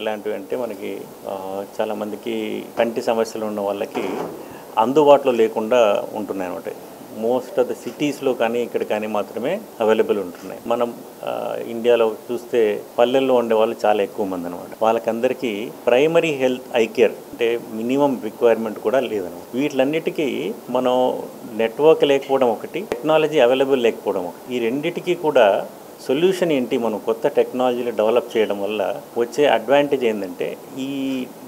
ఎలాంటివి అంటే మనకి చాలామందికి కంటి సమస్యలు ఉన్న వాళ్ళకి అందుబాటులో లేకుండా ఉంటున్నాయి అన్నమాట. మోస్ట్ ఆఫ్ ద సిటీస్లో కానీ ఇక్కడ కానీ మాత్రమే అవైలబుల్ ఉంటున్నాయి. మనం ఇండియాలో చూస్తే పల్లెల్లో ఉండే వాళ్ళు చాలా ఎక్కువ మంది అనమాట. వాళ్ళకందరికీ ప్రైమరీ హెల్త్ ఐ కేర్ అంటే మినిమం రిక్వైర్మెంట్ కూడా లేదన్నమాట. వీటిలన్నిటికీ మనం నెట్వర్క్ లేకపోవడం ఒకటి, టెక్నాలజీ అవైలబుల్ లేకపోవడం ఒకటి. ఈ రెండిటికీ కూడా సొల్యూషన్ ఏంటి? మనం కొత్త టెక్నాలజీని డెవలప్ చేయడం వల్ల వచ్చే అడ్వాంటేజ్ ఏంటంటే ఈ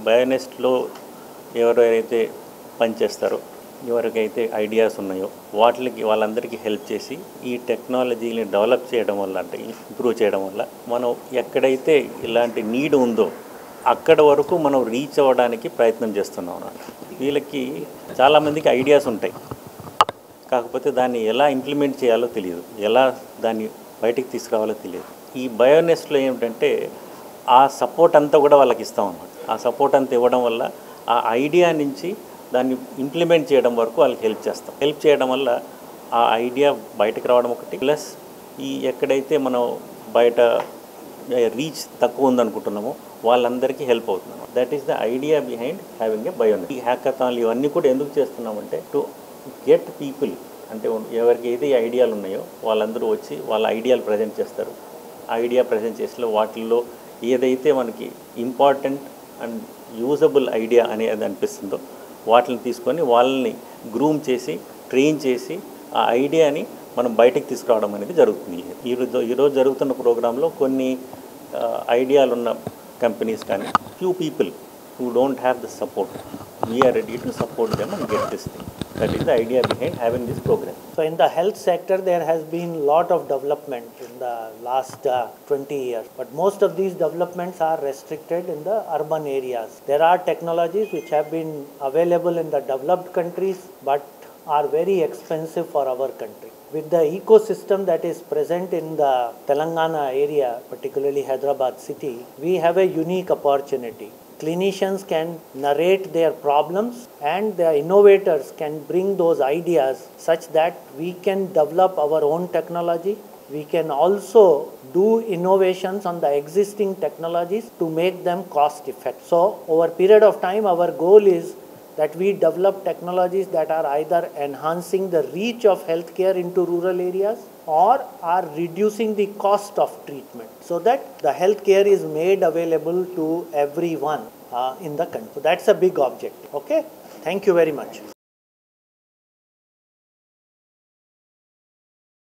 బయోనెస్ట్లో ఎవరైతే పనిచేస్తారో, ఎవరికైతే ఐడియాస్ ఉన్నాయో వాళ్ళందరికీ హెల్ప్ చేసి ఈ టెక్నాలజీని డెవలప్ చేయడం వల్ల అంటే ఇంప్రూవ్ చేయడం వల్ల మనం ఎక్కడైతే ఇలాంటి నీడ్ ఉందో అక్కడ వరకు మనం రీచ్ అవ్వడానికి ప్రయత్నం చేస్తున్నాం అన్నమాట. వీళ్ళకి చాలామందికి ఐడియాస్ ఉంటాయి, కాకపోతే దాన్ని ఎలా ఇంప్లిమెంట్ చేయాలో తెలియదు, ఎలా దాన్ని బయటికి తీసుకురావాలో తెలియదు. ఈ బయోనెస్ట్లో ఏమిటంటే ఆ సపోర్ట్ అంతా కూడా వాళ్ళకి ఇస్తాం అన్నమాట. ఆ సపోర్ట్ అంతా ఇవ్వడం వల్ల ఆ ఐడియా నుంచి దాన్ని ఇంప్లిమెంట్ చేయడం వరకు వాళ్ళకి హెల్ప్ చేస్తాం. హెల్ప్ చేయడం వల్ల ఆ ఐడియా బయటకు రావడం ఒకటి, ప్లస్ ఎక్కడైతే మనం బయట రీచ్ తక్కువ ఉందనుకుంటున్నామో వాళ్ళందరికీ హెల్ప్ అవుతుంది. That is the idea behind having a బయోనెస్. ఈ హ్యాకథాన్లు ఇవన్నీ కూడా ఎందుకు చేస్తున్నామంటే టు గెట్ పీపుల్, అంటే ఎవరికి ఏది ఐడియాలు ఉన్నాయో వాళ్ళందరూ వచ్చి వాళ్ళ ఐడియాలు ప్రజెంట్ చేస్తారు. ఐడియా ప్రజెంట్ చేసిన వాటిల్లో ఏదైతే మనకి ఇంపార్టెంట్ అండ్ యూజబుల్ ఐడియా అనేది అనిపిస్తుందో వాటిని తీసుకొని వాళ్ళని గ్రూమ్ చేసి ట్రైన్ చేసి ఆ ఐడియాని మనం బయటకు తీసుకురావడం అనేది జరుగుతుంది. ఈరోజు జరుగుతున్న ప్రోగ్రాంలో కొన్ని ఐడియాలు ఉన్న కంపెనీస్ కానీ few people who don't have the support, we are ready to support them and get this thing. That is the idea behind having this program. So in the health sector there has been lot of development in the last 20 years, but most of these developments are restricted in the urban areas. There are technologies which have been available in the developed countries but are very expensive for our country. With the ecosystem that is present in the Telangana area, particularly Hyderabad city, we have a unique opportunity. Clinicians can narrate their problems and the innovators can bring those ideas such that we can develop our own technology. We can also do innovations on the existing technologies to make them cost effective. So over a period of time our goal is that we develop technologies that are either enhancing the reach of healthcare into rural areas or are reducing the cost of treatment so that the healthcare is made available to everyone in the country. So that's a big objective. Okay, thank you very much.